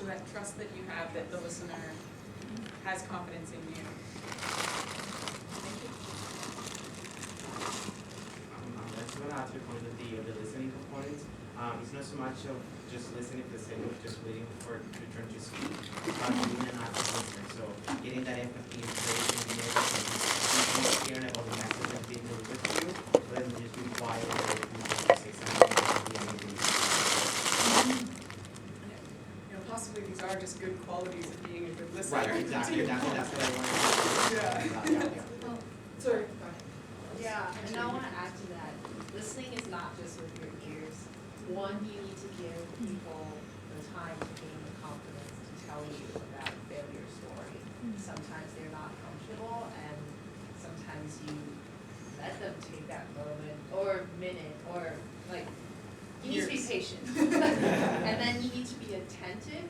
so that trust that you have that the listener has confidence in you. Thank you. That's what I took on the listening component. It's not so much of just listening for the sake of just waiting for your turn to speak, but being an active listener. So getting that empathy in place and being able to be hearing about the message that's being delivered to you, rather than just being quiet or waiting to say something or be anything. Possibly these are just good qualities of being a good listener. Right, exactly. That's what I wanted to say. Yeah. Sorry. Yeah, and I want to add to that. Listening is not just with your ears. One, you need to give people the time to gain the confidence to tell you about a failure story. Sometimes they're not comfortable, and sometimes you let them take that moment or minute or like. You need to be patient. And then you need to be attentive.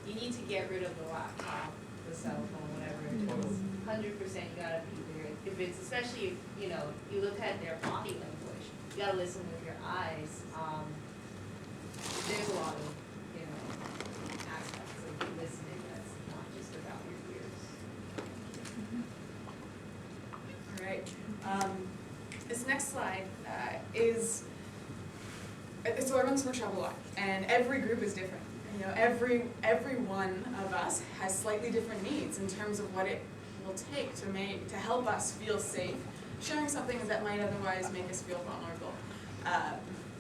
You need to get rid of the laptop, the cell phone, whatever it is. 100% you gotta be there. If it's, especially, you you look at their body language, you gotta listen with your eyes. There's a lot of, aspects of listening that's not just about your ears. All right. This next slide is. So I run this workshop a lot, and every group is different. Every one of us has slightly different needs in terms of what it will take to help us feel safe, sharing something that might otherwise make us feel vulnerable.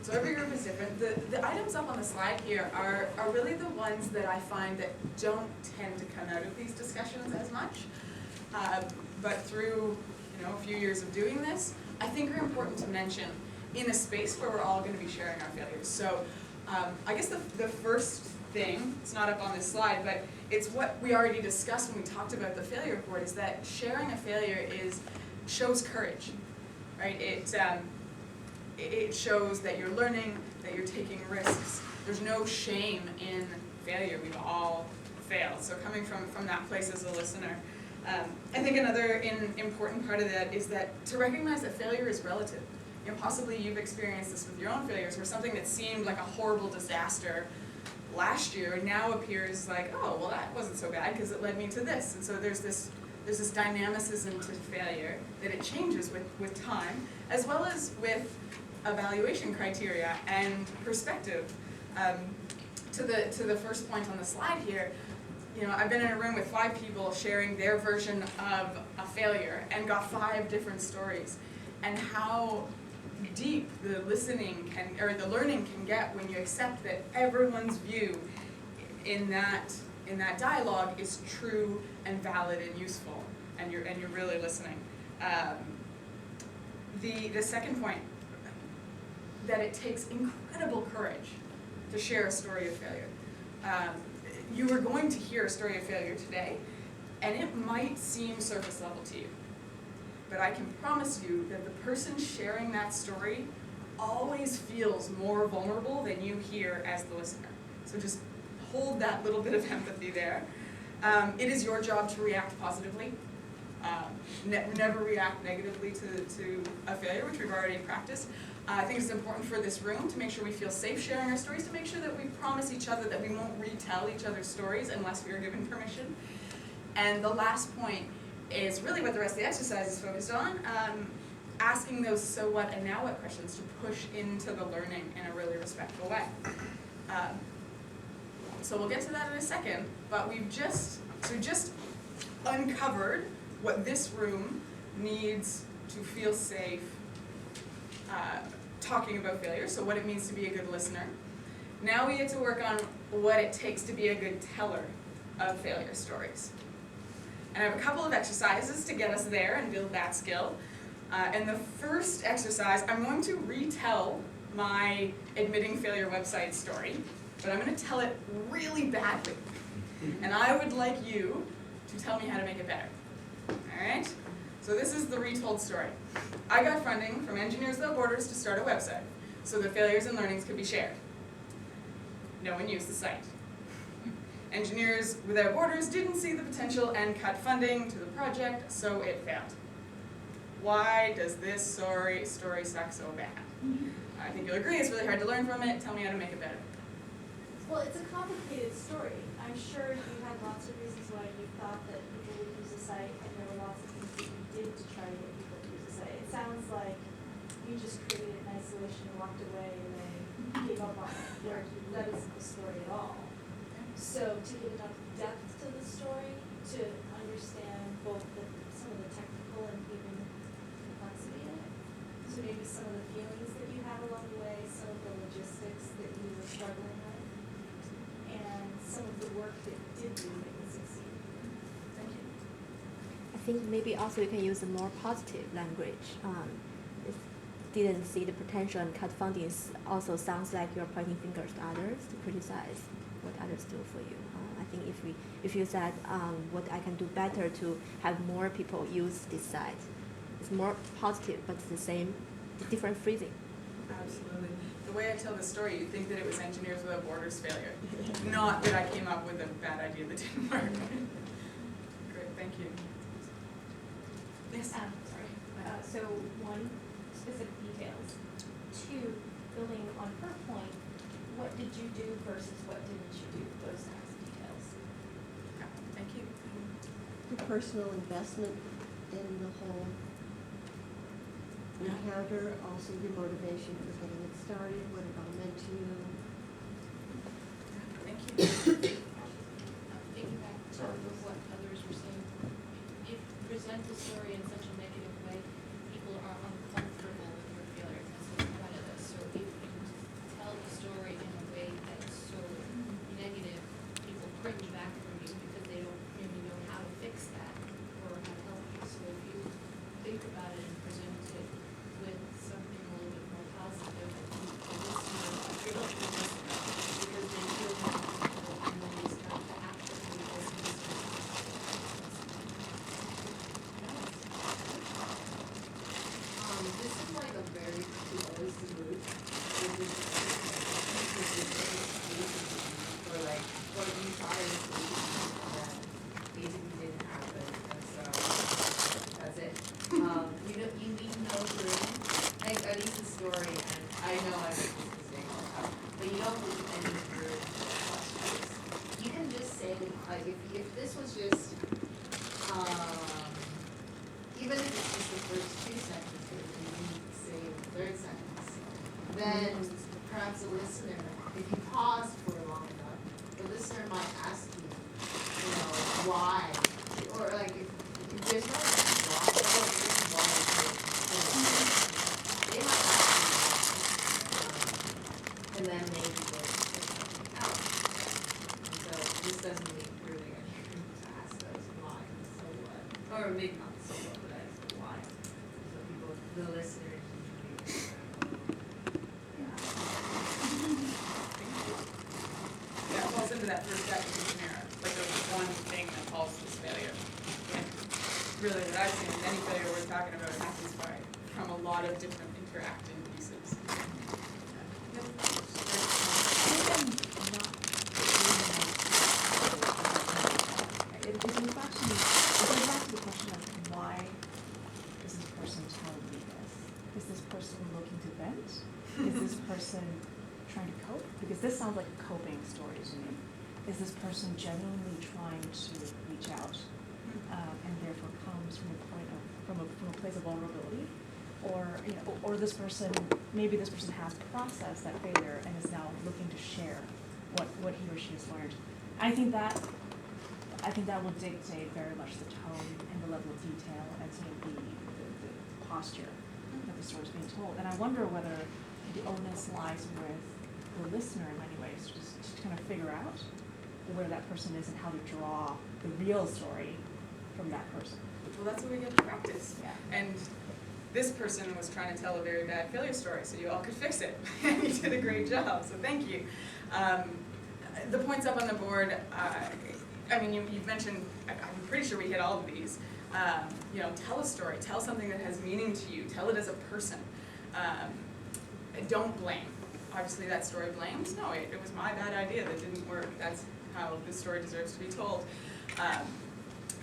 So every group is different. The items up on the slide here are really the ones that I find that don't tend to come out of these discussions as much. But through a few years of doing this, I think are important to mention in a space where we're all going to be sharing our failures. So I guess the first thing, it's not up on this slide, but it's what we already discussed when we talked about the failure report, is that sharing a failure shows courage, right? It shows that you're learning, that you're taking risks. There's no shame in failure. We've all failed. So coming from that place as a listener, I think another important part of that is that to recognize that failure is relative. Possibly you've experienced this with your own failures, where something that seemed like a horrible disaster last year now appears like, oh, well, that wasn't so bad because it led me to this. And so there's this dynamicism to failure that it changes with time, as well as with evaluation criteria and perspective. To the first point on the slide here, I've been in a room with 5 people sharing their version of a failure and got 5 different stories, and how deep the listening or the learning can get when you accept that everyone's view in that dialogue is true and valid and useful, and you're really listening. The second point, that it takes incredible courage to share a story of failure. You are going to hear a story of failure today, and it might seem surface level to you. But I can promise you that the person sharing that story always feels more vulnerable than you hear as the listener. So just hold that little bit of empathy there. It is your job to react positively. Never react negatively to a failure, which we've already practiced. I think it's important for this room to make sure we feel safe sharing our stories, to make sure that we promise each other that we won't retell each other's stories unless we are given permission. And the last point is really what the rest of the exercise is focused on, asking those so what and now what questions to push into the learning in a really respectful way. So we'll get to that in a second, but we've just uncovered what this room needs to feel safe talking about failure, so what it means to be a good listener. Now we get to work on what it takes to be a good teller of failure stories. And I have a couple of exercises to get us there and build that skill. And the first exercise, I'm going to retell my admitting failure website story, but I'm going to tell it really badly. And I would like you to tell me how to make it better. All right? So this is the retold story. I got funding from Engineers Without Borders to start a website so that failures and learnings could be shared. No one used the site. Engineers Without Borders didn't see the potential and cut funding to the project, so it failed. Why does this story suck so bad? I think you'll agree it's really hard to learn from it. Tell me how to make it better. Well, it's a complicated story. I I'm sure you had lots of reasons why you thought that people would use the site, and there were lots of things that you did to try to get people to use the site. It sounds like you just created it in isolation and walked away and then gave up on it, where that isn't the story at all. So to give enough depth to the story, to understand both some of the technical and even complexity in it. So maybe some of the feelings that you had along the way, some of the logistics that you were struggling with, and some of the work that you did do to make it succeed. Thank you. I think maybe also you can use a more positive language. If didn't see the potential and cut funding also sounds like you're pointing fingers to others to criticize what others do for you. I think if you said what I can do better to have more people use this site, it's more positive, but it's the same, different phrasing. Absolutely. The way I tell the story, you'd think that it was Engineers Without Borders failure, not that I came up with a bad idea that didn't work. Great, thank you. Yes. Sorry. So one, specific details. Two, building on her point, what did you do versus what didn't you do? Those kinds of details. Thank you. The personal investment in the whole encounter, also your motivation for getting it started, what it all meant to you. Thank you. Thinking back to what others were saying, if you present the story in such a negative way, people are uncomfortable with your failure. That's the point of this. So if you tell the story in a way that's so negative, people cringe back from you because they don't really know how to fix that or how to help you. So if you think about it and present it with something a little bit more positive, I think the listener, you're not the listener, because they feel more comfortable and then they start to actively listen to This is like a very close loop. Or like what you thought it was that basically didn't happen, and so that's it. You leave no room, like at least the story, and I know I make this mistake all the time, but you don't leave any room for questions. You can just say, like, if this was just, even if it's just the first two sentences, and you say the third sentence, then perhaps the listener, if you pause for long enough, the listener might ask you, why, or like if there's no why, this is why they might ask you why, and then maybe they put something else. And so this doesn't leave really any room to ask those why, so what, or maybe not so what, but I ask why. So people, the listener usually, That falls into that first definition error, like the one thing that causes this failure. And really what I've seen is any failure we're talking about happens from a lot of different interacting pieces. It goes back to the question of why is this person telling me this? Is this person looking to vent? Is this person trying to cope? Because this sounds like a coping story to me. Is this person genuinely trying to reach out and therefore comes from a place of vulnerability? Or this person, maybe this person has processed that failure and is now looking to share what he or she has learned. I think that will dictate very much the tone and the level of detail and sort of the posture that the story is being told. And I wonder whether the onus lies with the listener in many ways, just to kind of figure out where that person is and how to draw the real story from that person. Well, that's what we get to practice. Yeah. And this person was trying to tell a very bad failure story, so you all could fix it. And you did a great job, so thank you. The points up on the board, you've mentioned, I'm pretty sure we hit all of these. Tell a story, tell something that has meaning to you, tell it as a person. Don't blame. Obviously that story blames. No, it was my bad idea that didn't work. That's how this story deserves to be told.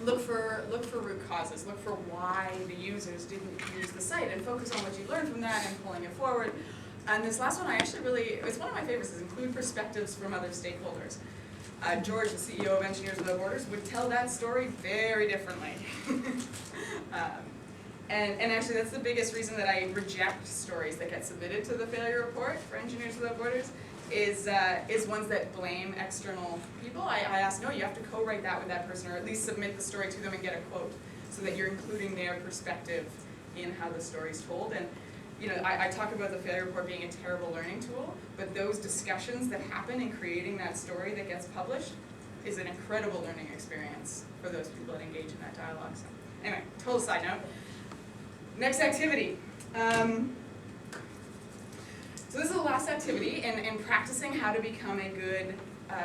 Look for root causes. Look for why the users didn't use the site and focus on what you learned from that and pulling it forward. And this last one, it's one of my favorites, is include perspectives from other stakeholders. George, the CEO of Engineers Without Borders, would tell that story very differently. And actually that's the biggest reason that I reject stories that get submitted to the failure report for Engineers Without Borders is ones that blame external people. I ask, no, you have to co-write that with that person, or at least submit the story to them and get a quote, so that you're including their perspective in how the story's told. And you know, I talk about the failure report being a terrible learning tool, but those discussions that happen in creating that story that gets published is an incredible learning experience for those people that engage in that dialogue. So anyway, total side note. Next activity. So this is the last activity in practicing how to become a good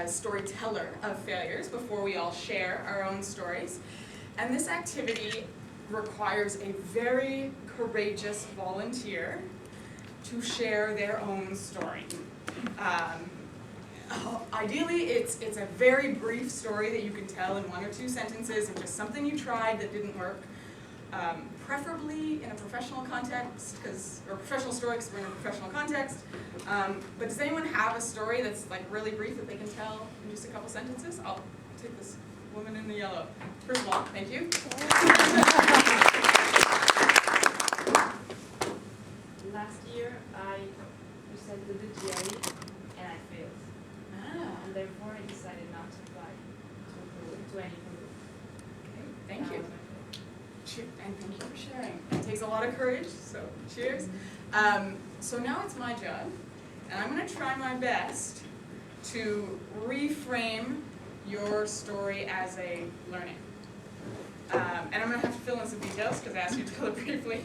storyteller of failures before we all share our own stories. And this activity requires a very courageous volunteer to share their own story. Ideally, it's a very brief story that you can tell in 1 or 2 sentences of just something you tried that didn't work. Preferably in a professional context, or professional story because we're in a professional context. But does anyone have a story that's like really brief that they can tell in just a couple sentences? I'll take this woman in the yellow. First of all, thank you. Last year, I presented the GRE and I failed. And therefore, I decided not to apply to any program. Okay, thank you. And thank you for sharing. It takes a lot of courage, so cheers. So now it's my job, and I'm going to try my best to reframe your story as a learning. And I'm going to have to fill in some details because I asked you to tell it briefly.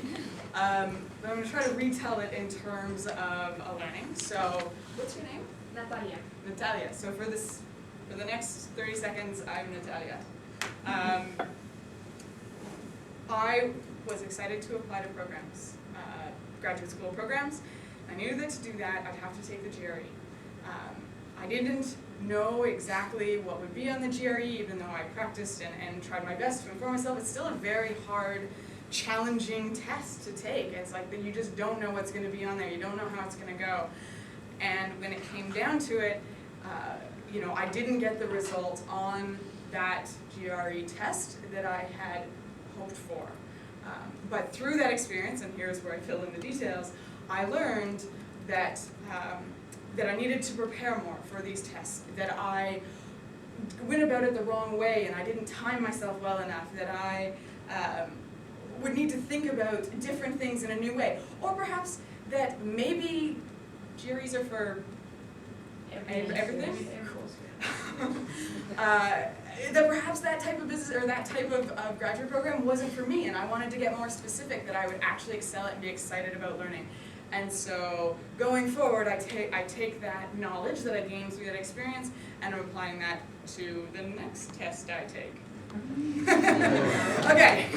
But I'm going to try to retell it in terms of a learning. So, what's your name? Natalia. Natalia. So for the next 30 seconds, I'm Natalia. I was excited to apply to programs, graduate school programs. I knew that to do that, I'd have to take the GRE. I didn't know exactly what would be on the GRE, even though I practiced and tried my best to inform myself. It's still a very hard, challenging test to take. It's like that you just don't know what's going to be on there. You don't know how it's going to go. And when it came down to it, you know, I didn't get the result on that GRE test that I had hoped for. But through that experience, and here's where I fill in the details, I learned that that I needed to prepare more for these tests, that I went about it the wrong way and I didn't time myself well enough, that I would need to think about different things in a new way. Or perhaps that maybe GREs are for everything? That perhaps that type of business or that type of graduate program wasn't for me, and I wanted to get more specific, that I would actually excel at and be excited about learning. And so going forward, I take that knowledge that I gained through that experience, and I'm applying that to the next test I take. Okay.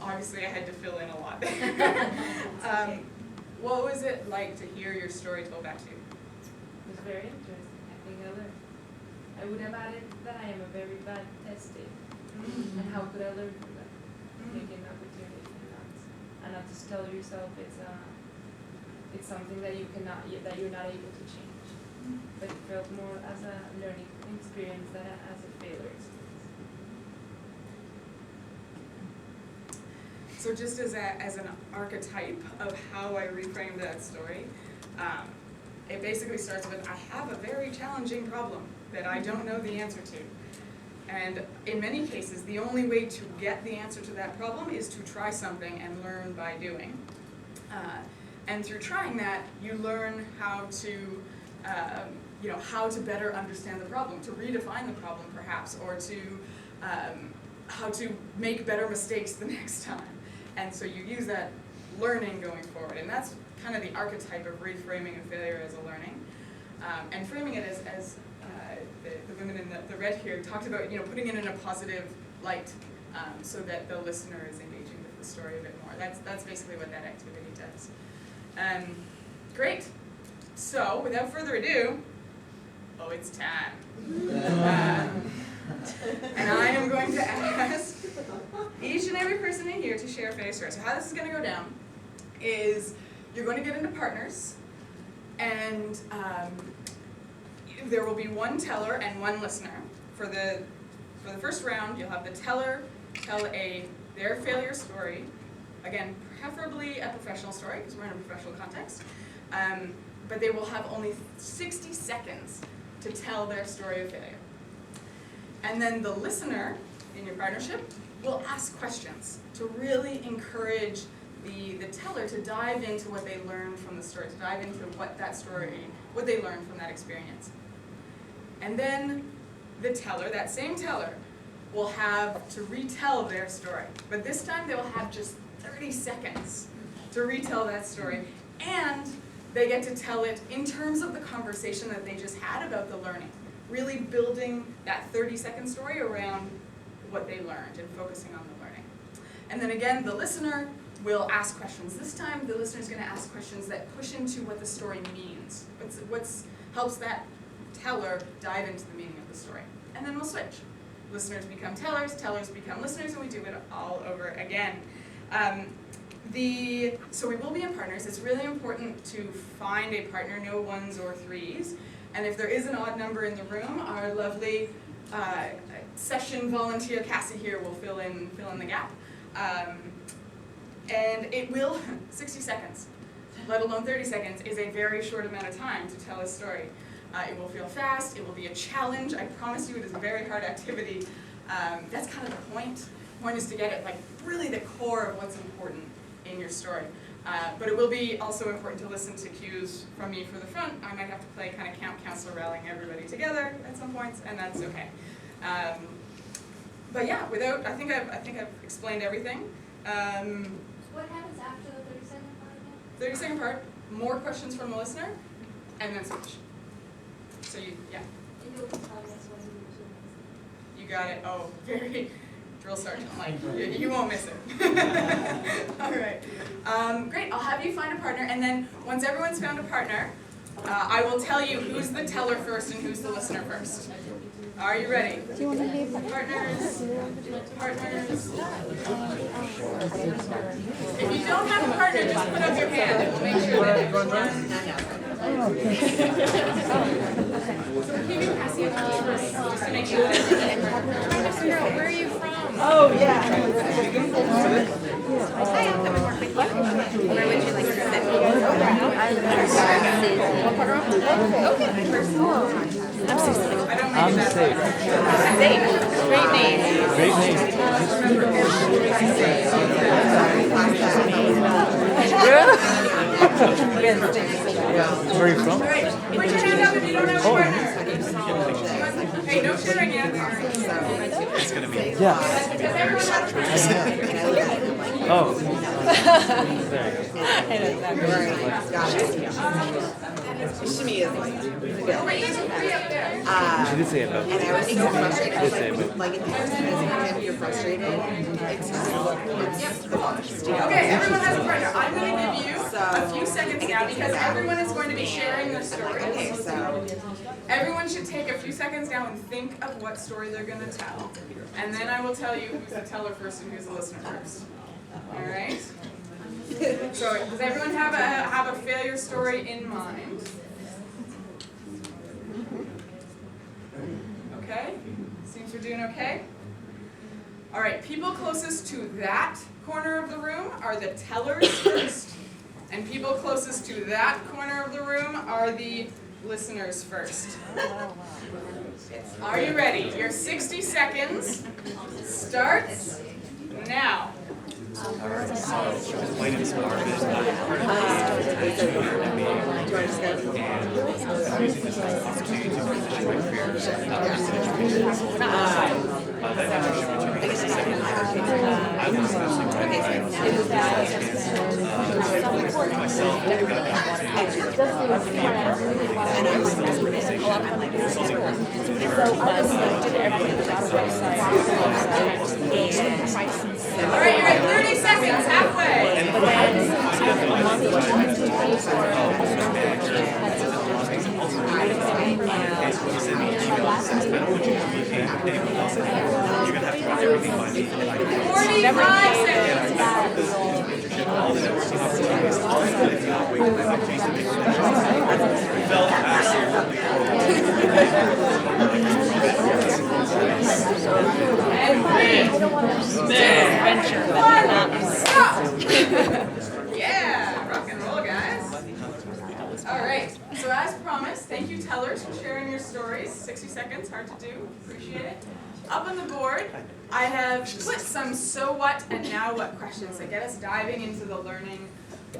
Obviously, I had to fill in a lot. What was it like to hear your story told back to you? It was very interesting. I think I learned. I would have added that I am a very bad tester. And how could I learn from that? Taking an opportunity and not just tell yourself it's something that you're not able to change. But it felt more as a learning experience than as a failure experience. So just as an archetype of how I reframed that story, it basically starts with, I have a very challenging problem that I don't know the answer to. And in many cases, the only way to get the answer to that problem is to try something and learn by doing. And through trying that, you learn how to, how to better understand the problem, to redefine the problem perhaps, or to how to make better mistakes the next time. And so you use that learning going forward. And that's kind of the archetype of reframing a failure as a learning. And framing it as the women in the red here talked about, putting it in a positive light so that the listener is engaging with the story a bit more. That's basically what that activity does. Great. So without further ado, it's time. And I am going to ask each and every person in here to share a failure story. So how this is going to go down is you're going to get into partners. And there will be one teller and one listener. For the first round, you'll have the teller tell their failure story. Again, preferably a professional story, because we're in a professional context. But they will have only 60 seconds to tell their story of failure. And then the listener in your partnership will ask questions to really encourage the teller to dive into what they learned from the story, to dive into what they learned from that experience. And then the teller, that same teller, will have to retell their story. But this time they will have just 30 seconds to retell that story. And they get to tell it in terms of the conversation that they just had about the learning. Really building that 30-second story around what they learned and focusing on the learning. And then again, the listener will ask questions. This time, the listener is going to ask questions that push into what the story means. What's helps that teller dive into the meaning of the story. And then we'll switch. Listeners become tellers, tellers become listeners, and we do it all over again. So we will be in partners. It's really important to find a partner, no ones or threes. And if there is an odd number in the room, our lovely session volunteer Cassie here will fill in the gap. And it will, 60 seconds, let alone 30 seconds, is a very short amount of time to tell a story. It will feel fast, it will be a challenge. I promise you it is a very hard activity. That's kind of the point. The point is to get it like really the core of what's important in your story. But it will be also important to listen to cues from me for the front. I might have to play kind of camp counselor rallying everybody together at some points, and that's okay. But yeah, I think I've explained everything. What happens after the 30-second part again? 30-second part, more questions from the listener, and then switch. So yeah. And you'll tell us when you You got it. Oh, very drill sergeant like. You won't miss it. All right. Great. I'll have you find a partner, and then once everyone's found a partner, I will tell you who's the teller first and who's the listener first. Are you ready? Do you want to be Partners. Partners. If you don't have a partner, just put up your hand, and we'll make sure that everyone. Keep your passing first, just to make sure that. Where are you from? Oh, yeah. Hi, I'm coming more quickly. Where would you like to sit? Okay. I'm safe. Safe. Great name. Great name. Where are you from? Put your hand up if you don't have a partner. Hey, no sharing yet. It's going to be. Yeah. Oh. Shimmy is like She did say it though. and I was so frustrated. She did say it, but Like in the time you're frustrated, it's the watch. Okay, everyone has a partner. I'm going to give you a few seconds now because everyone is going to be sharing their story. Okay, so Everyone should take a few seconds now and think of what story they're going to tell. And then I will tell you who's the teller first and who's the listener first. All right? So does everyone have a failure story in mind? Okay? Seems we're doing okay? All right, people closest to that corner of the room are the tellers first, and people closest to that corner of the room are the listeners first. Are you ready? Your 60 seconds starts now. plain and smart is not part of the and using this as an opportunity to position my career in situations. That mentorship between the second and I was especially when I myself got an opportunity to be a partner. And I was still organization consulting opportunity All right, you're at 30 seconds, halfway. You're gonna have to watch everything by me. 45 seconds. All the networking opportunities, all the things that make Yeah, rock and roll, guys. All right, so as promised, thank you tellers for sharing your stories. 60 seconds, hard to do, appreciate it. Up on the board, I have put some so what and now what questions that get us diving into the learning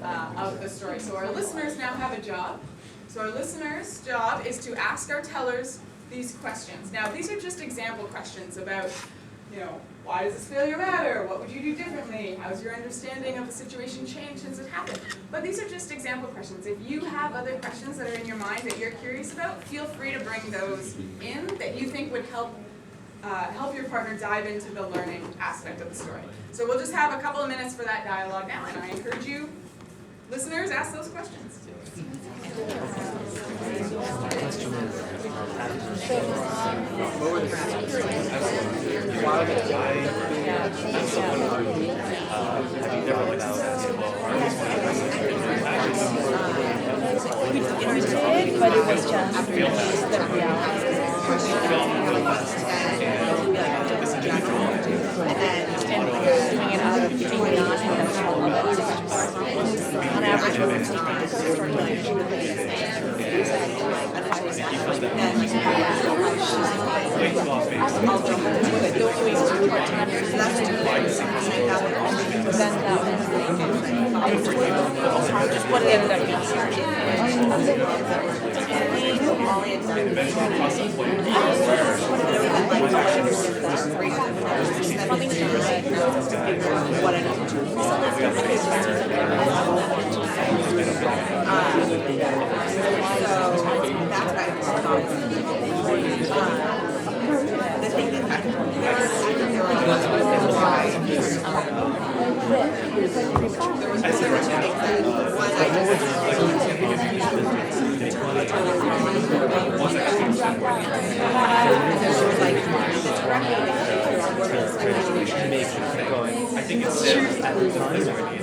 of the story. So our listeners now have a job. So our listeners' job is to ask our tellers these questions. Now, these are just example questions about, why does this failure matter? What would you do differently? How's your understanding of the situation changed since it happened? But these are just example questions. If you have other questions that are in your mind that you're curious about, feel free to bring those in that you think would help your partner dive into the learning aspect of the story. So we'll just have a couple of minutes for that dialogue now, and I encourage you, listeners, ask those questions. But it was just the reality. And doing it out of being non-intentional of it. On average, it would just what it ended up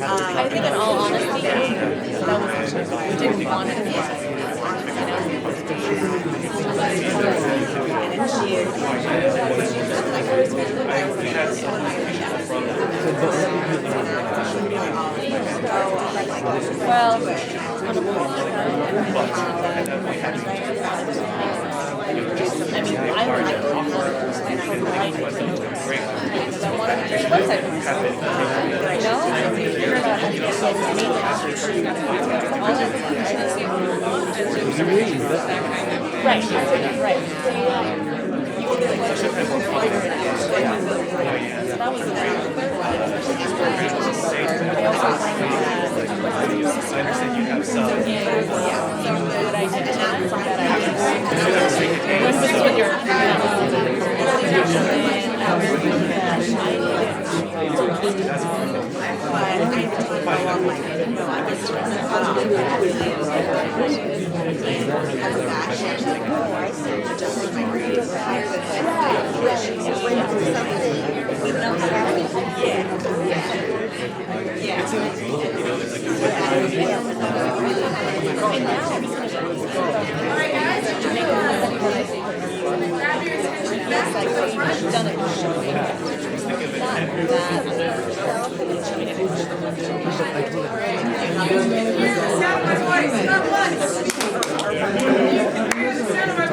I think in all honesty, that was we didn't want it. Well, I mean, I would like to because I want to create a website for myself. Right.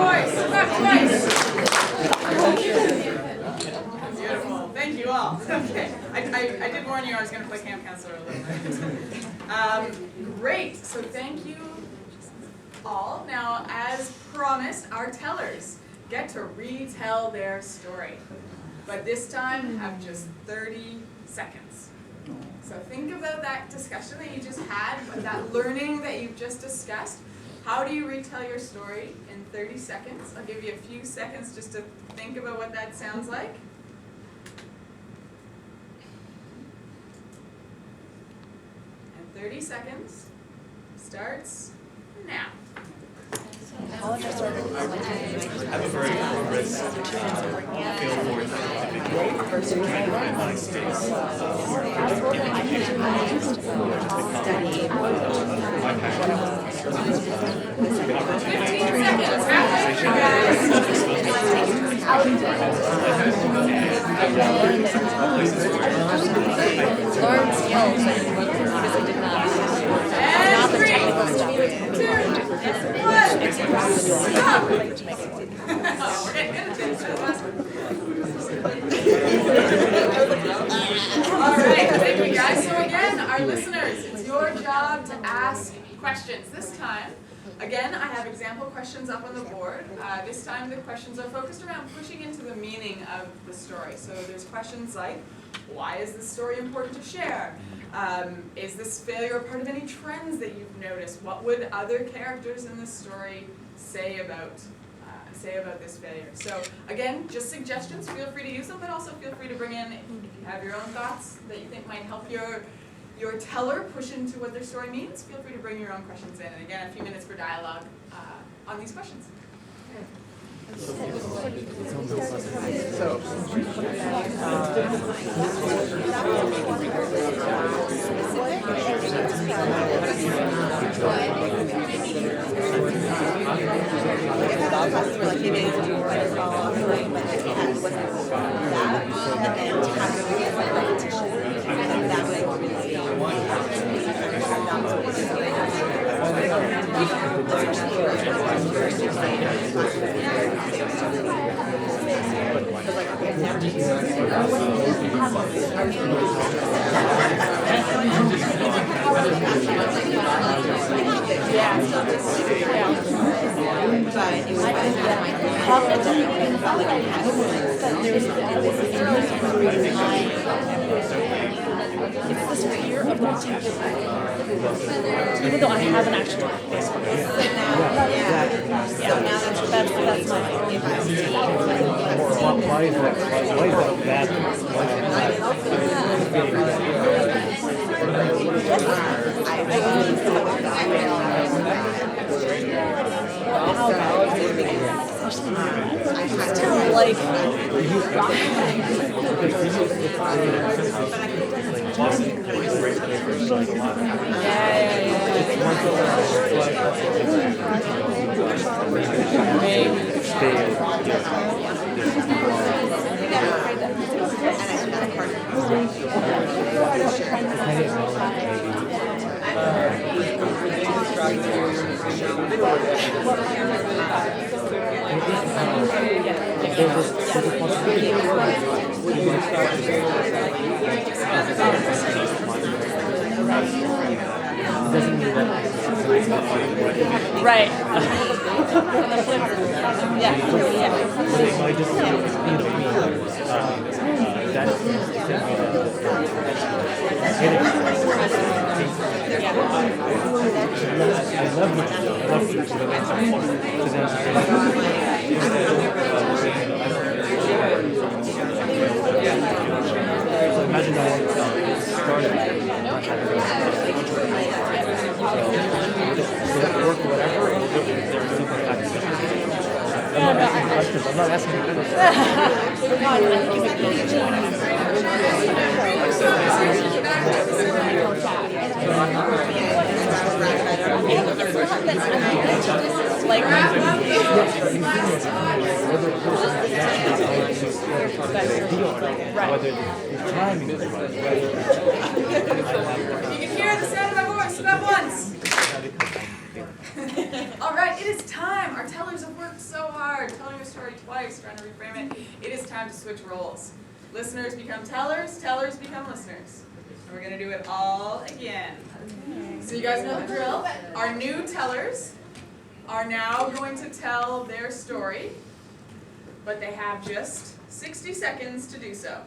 So that was Beautiful. Thank you all. Okay. I did warn you I was going to play camp counselor a little bit. Great. So thank you all. Now, as promised, our tellers get to retell their story. But this time, have just 30 seconds. So think about that discussion that you just had, that learning that you've just discussed. How do you retell your story in 30 seconds? I'll give you a few seconds just to think about what that sounds like. And 30 seconds starts now. So I have a very rigorous feel for individual in my space. My Learn skills that he previously did not. Not the technical stuff. All right, thank you guys. So again, our listeners, it's your job to ask questions. This time, again, I have example questions up on the board. This time the questions are focused around pushing into the meaning of the story. So there's questions like, why is this story important to share? Is this failure part of any trends that you've noticed? What would other characters in this story say about this failure? So again, just suggestions. Feel free to use them, but also feel free to bring in, if you have your own thoughts that you think might help your teller push into what their story means, feel free to bring your own questions in. And again, a few minutes for dialogue on these questions. It's this fear of rejection. Even though I haven't actually done it. That's my Why is that bad? still like right. Imagine that started work or whatever, and they're super happy. I'm not asking questions. I'm not asking whether the timing is right. You can hear the sound of my voice about once. All right, it is time. Our tellers have worked so hard, telling a story twice, trying to reframe it. It is time to switch roles. Listeners become tellers, tellers become listeners. And we're going to do it all again. So you guys know the drill. Our new tellers are now going to tell their story, but they have just 60 seconds to do so.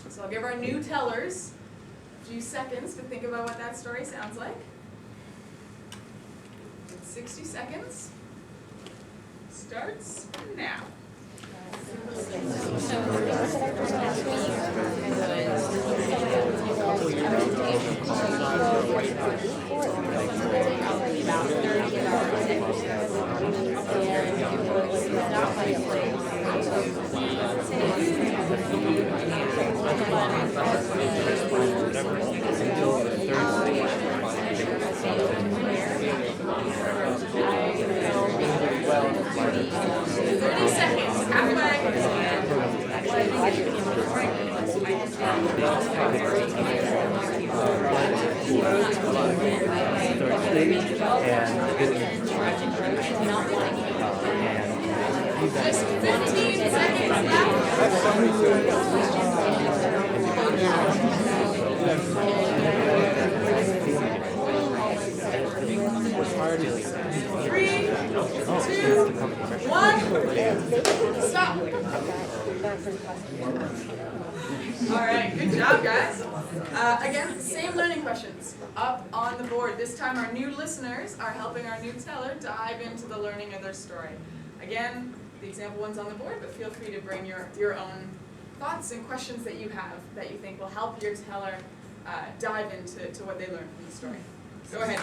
So I'll give our new tellers a few seconds to think about what that story sounds like. 60 seconds starts now. Just 15 seconds left. Three, two, one, stop. All right, good job, guys. Again, same learning questions up on the board. This time our new listeners are helping our new teller dive into the learning of their story. Again, the example one's on the board, but feel free to bring your own thoughts and questions that you have that you think will help your teller dive into what they learned from the story. Go ahead.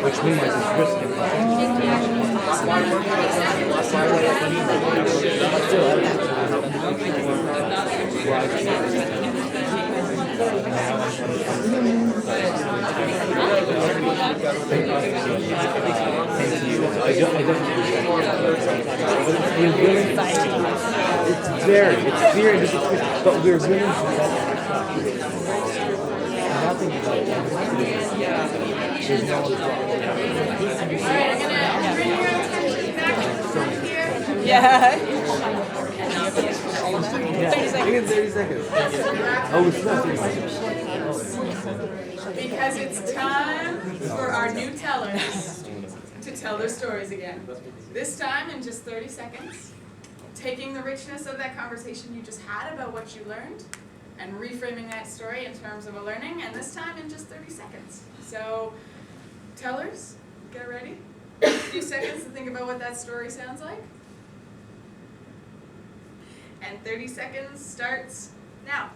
Which minimizes risk and it's very difficult, but we're willing to nothing about it. There's no All right, I'm gonna bring your attention back here. Yeah. 30 seconds. Oh, it's not. Because it's time for our new tellers to tell their stories again. This time in just 30 seconds, taking the richness of that conversation you just had about what you learned and reframing that story in terms of a learning, and this time in just 30 seconds. So, tellers, get ready. A few seconds to think about what that story sounds like. And 30 seconds starts now.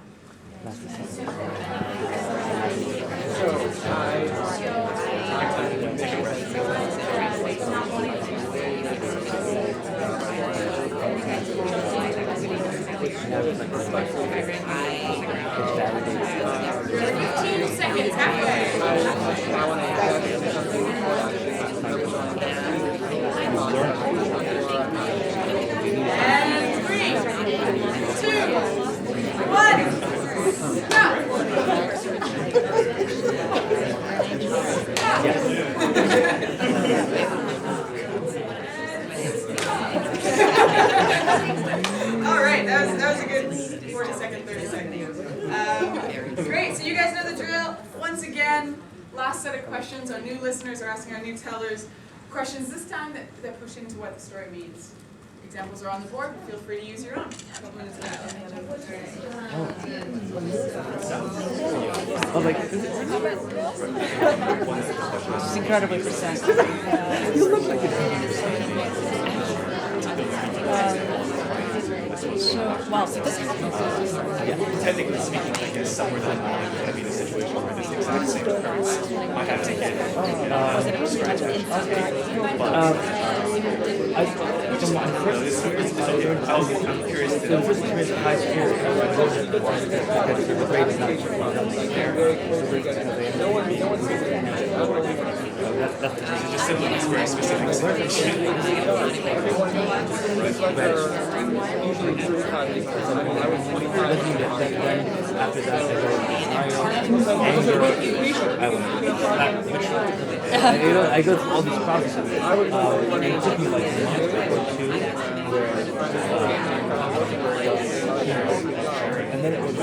You're 15 seconds, And 3, 2, 1, go! last set of questions. Our new listeners are asking our new tellers questions this time that push into what the story means. Examples are on the board, but feel free to use your own. A couple minutes ago. Oh, like, It's incredibly precise. you look like Well, so this happens. Yeah, technically speaking, I guess somewhere down the line, there might be the situation where this exact same occurrence might have to get from scratch. I'm curious to know. high school. The grade is It's just simply this very specific situation. After that, I go through all these processes. And it took me like a month or two, and then it was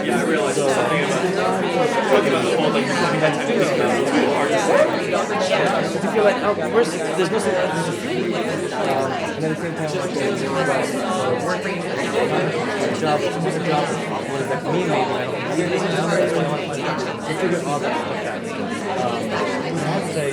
Yeah, I realized something about talking about the whole like that type of thing is too hard to say. I feel like, oh, there's no such thing. And then at the same time, job, what does that mean? Maybe I don't hear this number. That's what I want to figure all that stuff out. I'd say,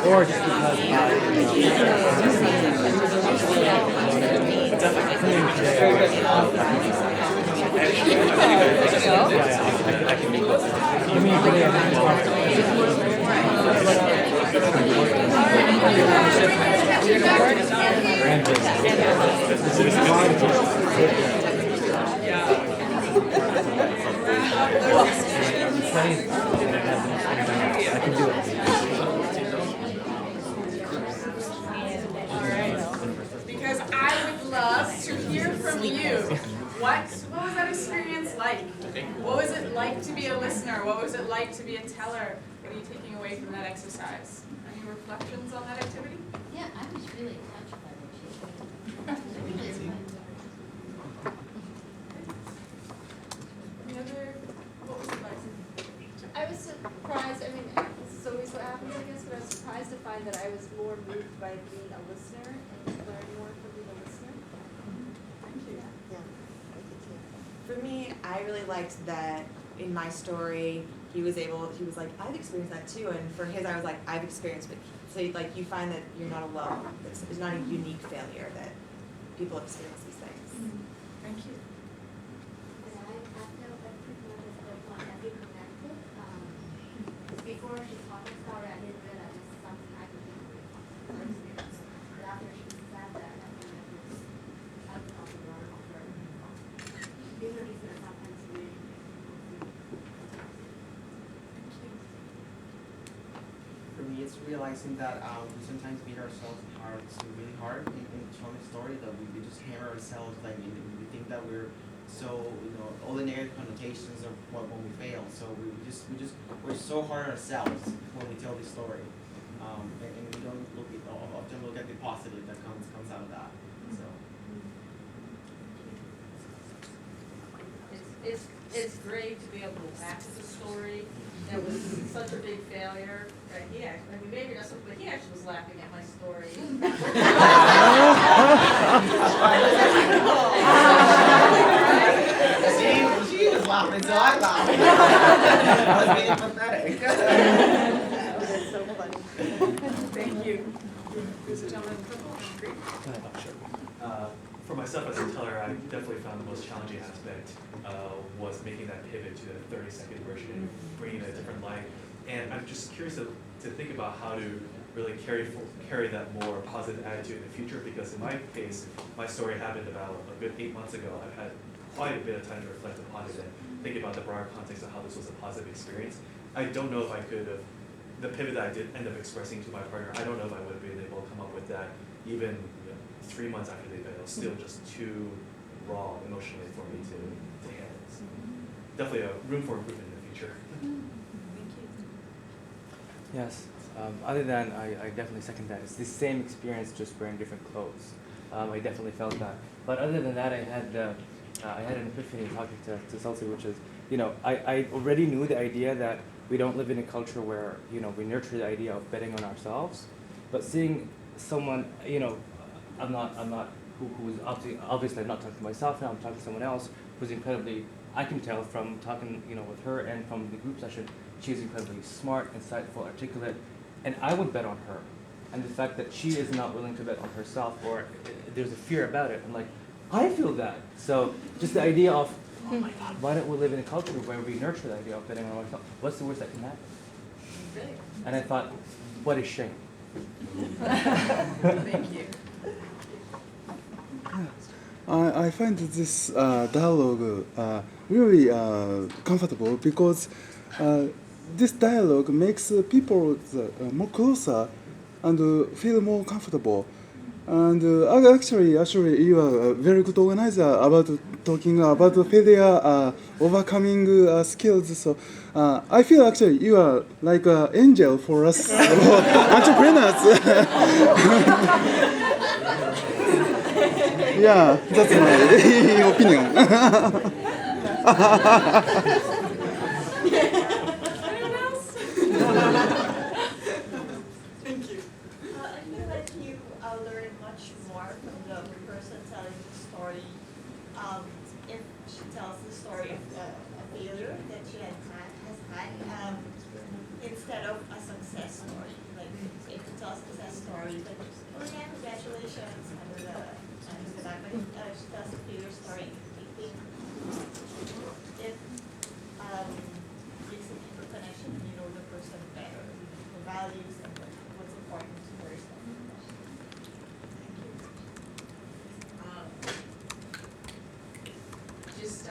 or just I can make that. You mean I can do it. Because I would love to hear from you. What was that experience like? What was it like to be a listener? What was it like to be a teller? What are you taking away from that exercise? Any reflections on that activity? Yeah, I was really touched by what you said. Any other, what was it like? I was surprised, I mean, this is always what happens, I guess, but I was surprised to find that I was more moved by being a listener and learn more from being a listener. Thank you. Yeah, I did too. For me, I really liked that in my story, he was like, I've experienced that too, and for his, I was like, I've experienced it. So like, you find that you're not alone. It's not a unique failure, that people experience these things. Thank you. And I felt that pretty much as the one that we connected. Before she told the story, I didn't realize it's something I could do with her experience. But after she said that, I think that was I felt a lot of her. Being a listener sometimes really For me, it's realizing that we sometimes beat ourselves really hard in telling a story, that we just hammer ourselves, like, and we think that we're so, all the negative connotations of when we fail. So we're so hard on ourselves when we tell the story, and we don't often look at the positive that comes out of that. So. It's great to be able to laugh at the story. That was such a big failure. Right? Maybe that's what, but he actually was laughing at my story. She was laughing, so I laughed. I was being pathetic. That's so funny. Thank you. gentleman in purple, green. For myself as a teller, I definitely found the most challenging aspect was making that pivot to the 30-second version, bringing it a different light. And I'm just curious to think about how to really carry that more positive attitude in the future, because in my case, my story happened about a good 8 months ago. I've had quite a bit of time to reflect upon it and think about the broader context of how this was a positive experience. I don't know if I could have, the pivot that I did end up expressing to my partner, I don't know if I would have been able to come up with that even 3 months after the event. It was still just too raw emotionally for me to handle. So definitely a room for improvement in the future. Yes. Other than I definitely second that. It's the same experience, just wearing different clothes. I definitely felt that. But other than that, I had an epiphany talking to Celsi, which is, I already knew the idea that we don't live in a culture where, we nurture the idea of betting on ourselves. But seeing someone, I'm not who's obviously I'm not talking to myself now, I'm talking to someone else who's incredibly, I can tell from talking, with her and from the group session, she's incredibly smart, insightful, articulate, and I would bet on her. And the fact that she is not willing to bet on herself, or there's a fear about it, I'm like, I feel that. So just the idea of, oh my God, why don't we live in a culture where we nurture the idea of betting on ourselves? What's the worst that can happen? And I thought, what a shame. Thank you. I find this dialogue really comfortable, because this dialogue makes people more closer and feel more comfortable. And actually, you are a very good organizer about talking about failure, overcoming skills. So I feel actually you are like an angel for us entrepreneurs. Yeah, that's my opinion. Anyone else? Thank you. I feel like you learn much more from the person telling the story. If she tells the story of a failure that she has had, instead of a success story. Like if she tells a success story, like, oh yeah, congratulations, under the back. But if she tells a failure story, I think it makes a deeper connection, and you know the person better, the values and what's important to her. Just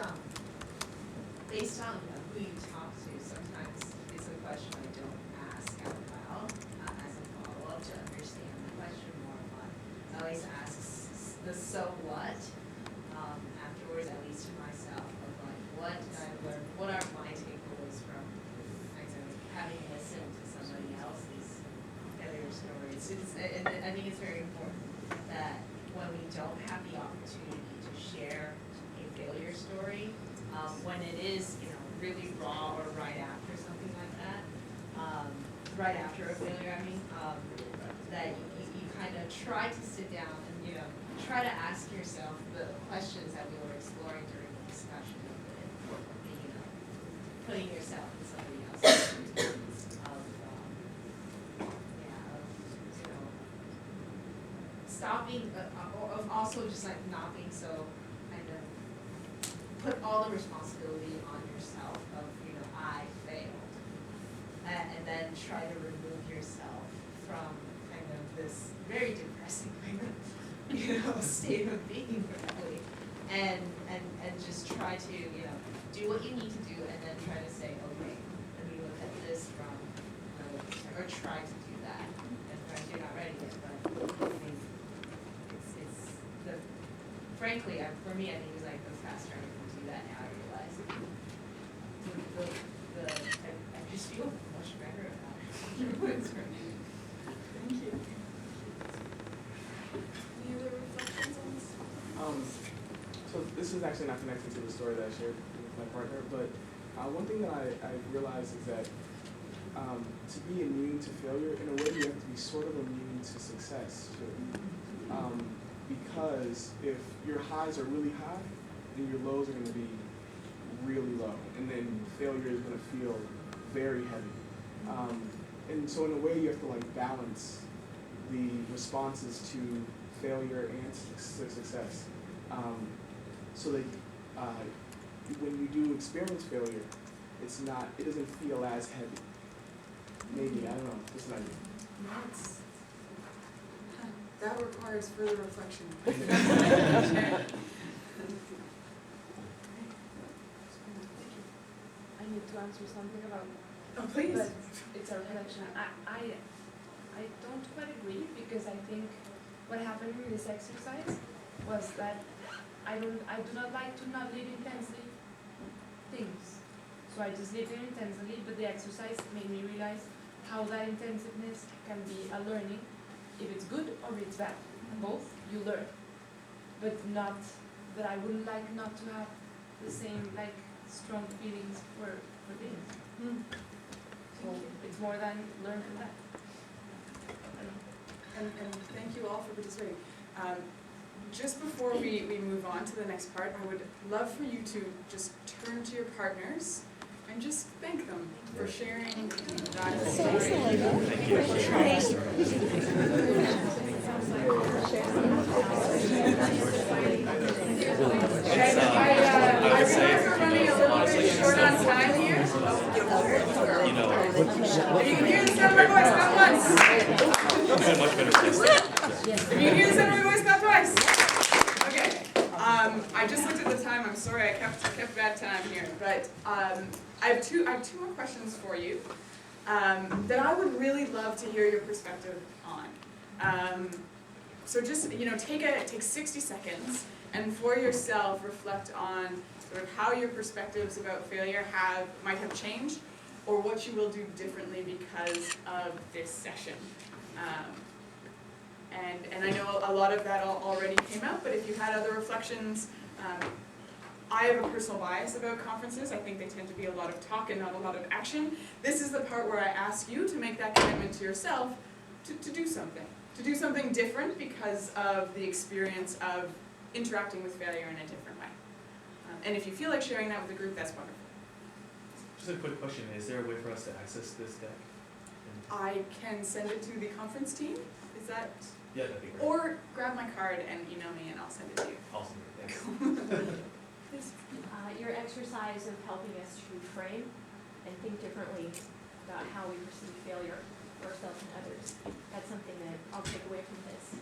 based on who you talk to, sometimes it's a question I don't ask out loud as a follow-up to understand the question more. But I always ask the so what afterwards, at least to myself, of like what did I learn, what are my takeaways from having listened to somebody else's failure stories. And I think it's very important that when we don't have the opportunity to share a failure story, when it is, really raw or right after something like that, right after a failure, that you kind of try to sit down and, try to ask yourself the questions that we were exploring during the discussion of putting yourself in somebody else's shoes, stopping, of also just like not being so kind of put all the responsibility on yourself of, I failed. And then try to remove yourself from kind of this very depressing kind of, state of being really. And just try to, do what you need to do and then try to say, okay, let me look at this from another perspective, or try to do that. And perhaps you're not ready yet, but I think frankly, for me, I think it was like the faster I can do that now, I realize I just feel much better about it. Thank you. Any other reflections on this? So this is actually not connected to the story that I shared with my partner, but one thing that I realized is that to be immune to failure, in a way you have to be sort of immune to success too. Because if your highs are really high, then your lows are going to be really low, and then failure is going to feel very heavy. And so in a way you have to like balance the responses to failure and success. So that when you do experience failure, it doesn't feel as heavy. Maybe, I don't know, just an idea. That requires further reflection. I need to answer something about. Oh, please. But it's a reflection. I don't quite agree because I think what happened with this exercise was that I do not like to not live intensely things. So I just lived it intensely, but the exercise made me realize how that intensiveness can be a learning. If it's good or it's bad, both you learn. But not that I wouldn't like not to have the same like strong feelings for things. So it's more than learn from that. And thank you all for participating. Just before we move on to the next part, I would love for you to just turn to your partners and just thank them for sharing that story. I realize we're running a little bit short on time here. If you can hear the sound of my voice, not once. If you can hear the sound of my voice, not twice. Okay. I just looked at the time. I'm sorry, I kept bad time here, but I have two more questions for you that I would really love to hear your perspective on. So just take 60 seconds and for yourself reflect on sort of how your perspectives about failure might have changed, or what you will do differently because of this session. And I know a lot of that already came out, but if you had other reflections, I have a personal bias about conferences. I think they tend to be a lot of talk and not a lot of action. This is the part where I ask you to make that commitment to yourself to do something different because of the experience of interacting with failure in a different way. And if you feel like sharing that with the group, that's wonderful. Just a quick question, is there a way for us to access this deck? I can send it to the conference team. Is that? Yeah, that'd be great. Or grab my card and email me and I'll send it to you. Awesome, thanks. Your exercise of helping us to reframe and think differently about how we perceive failure for ourselves and others. That's something that I'll take away from this.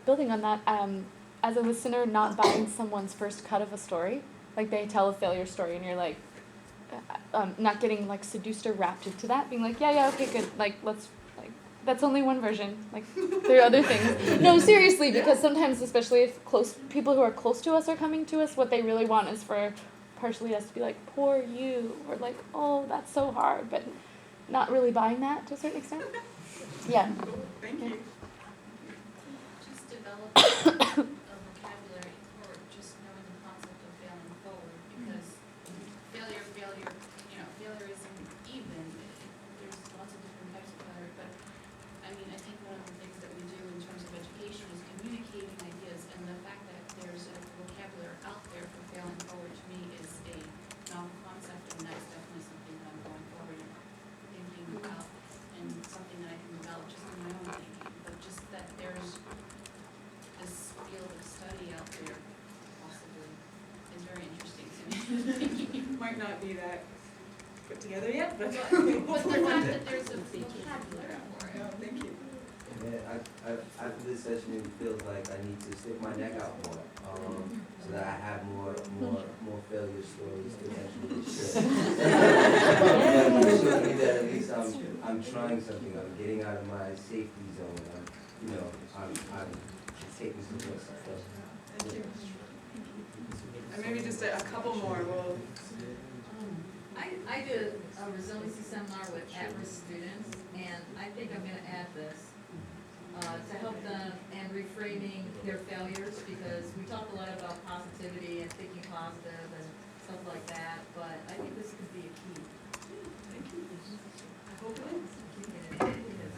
Building on that, as a listener, not buying someone's first cut of a story, like they tell a failure story and you're like, not getting like seduced or wrapped into that, being like, yeah, okay, good, like let's, like that's only one version, like there are other things. No, seriously, because sometimes, especially if people who are close to us are coming to us, what they really want is for partially us to be like, poor you, or like, oh, that's so hard, but not really buying that to a certain extent. Yeah. Thank you. Just develop a vocabulary for just knowing the concept of failing forward, because failure isn't even. There's lots of different types of failure, but I mean, I think one of the things that we do in terms of education is communicating ideas, and the fact that there's a vocabulary out there for failing forward to me is a novel concept, and that's definitely something that I'm going forward and thinking about, and something that I can develop just in my own thinking, but just that there's this field of study out there possibly is very interesting to me. Might not be that put together yet, but. But the fact that there's a vocabulary for it. Oh, thank you. And after this session, it feels like I need to stick my neck out more, so that I have more failure stories to actually share. But it shows me that at least I'm trying something. I'm getting out of my safety zone. I'm taking some risks. Thank you. And maybe just a couple more. We'll. I did a resiliency seminar with at-risk students, and I think I'm going to add this to help them and reframing their failures, because we talk a lot about positivity and thinking positive and stuff like that, but I think this could be a key. Thank you. I hope it is.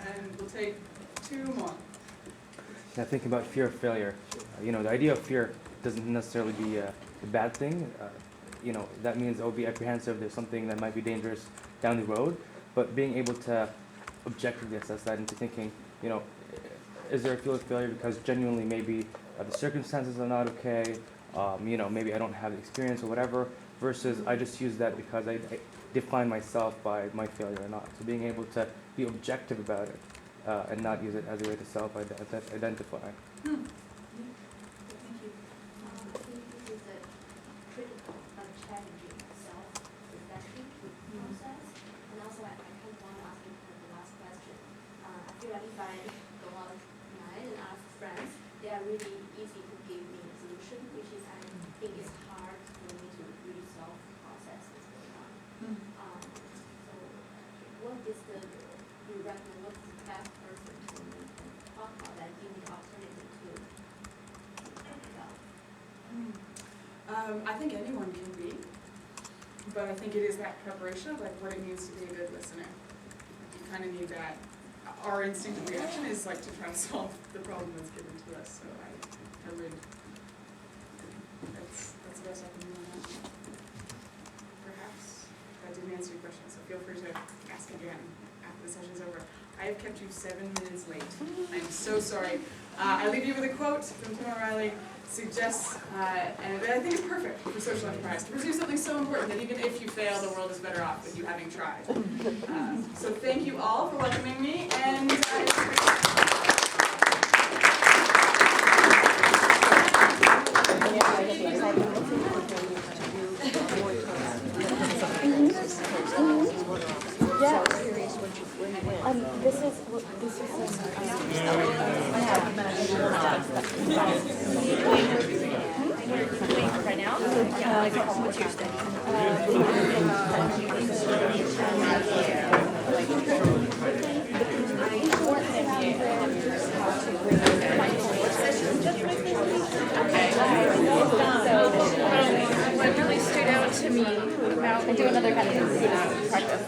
And we'll take two more. Now think about fear of failure. The idea of fear doesn't necessarily be a bad thing. That means I'll be apprehensive. There's something that might be dangerous down the road. But being able to objectively assess that into thinking, you know, is there a feel of failure because genuinely maybe the circumstances are not okay, you know, maybe I don't have the experience or whatever, versus I just use that because I define myself by my failure or not. So being able to be objective about it and not use it as a way to self-identify. Thank you. I think this is a critical but challenging self-reflection process. And also, I kind of want to ask you the last question. I feel like if I go online and ask friends, they are really easy to give me a solution, which is I think it's hard for me to really self-process what's going on. So, what is you recommend? What's the best person to talk about that? Give me the alternative to talk about. I think anyone can be, but I think it is that preparation of like what it means to be a good listener. You kind of need that. Our instinctive reaction is like to try to solve the problem that's given to us. So I would. That's the best I can do on that. Perhaps that didn't answer your question, so feel free to ask again after the session's over. I have kept you 7 minutes late. I'm so sorry. I leave you with a quote from Tim O'Reilly. Suggests, and I think it's perfect for social enterprise, to pursue something so important that even if you fail, the world is better off with you having tried. So thank you all for welcoming me, and Right now? What's your study? What really stood out to me about I do another kind of practice.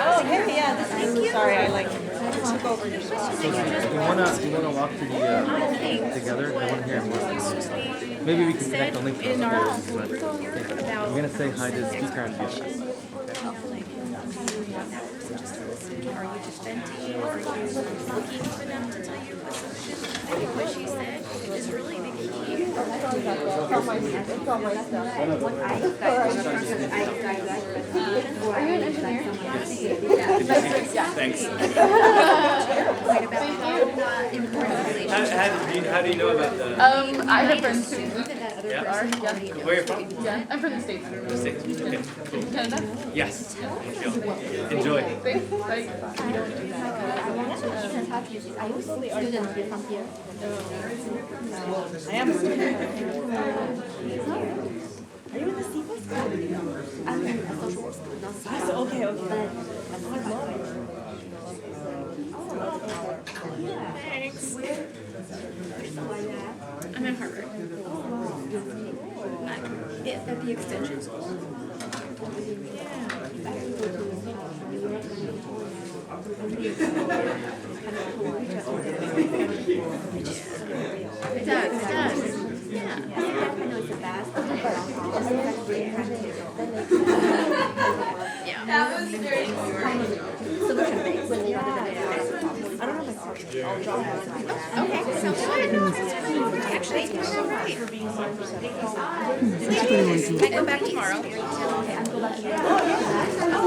Oh, hey, yeah, this is, sorry, I like took over your spot. So you wanna walk through the together? I wanna hear more. Maybe we can connect on LinkedIn. But I'm gonna say hi to the speaker and do Are you just venting, or are you looking for them to tell you a solution? I think what she said is really the key. Are you an engineer? Thanks. Right about how important relationships How do you know about the? I have friends who Yeah. are. Yeah. Where are you from? Yeah, I'm from the States. The States. Okay. Cool. Canada? Yes. Enjoy. Thanks. Bye. Are you a student from here? I am a student. Are you in the C plus? I'm in a social work school, not Ah, so okay, okay. Thanks. I'm at Harvard. At the extension school. It does. Yeah. Yeah. That was very solution based. I don't know if I'll drop it. Okay, sounds good. Actually, you're so right. I go back tomorrow. Would you like to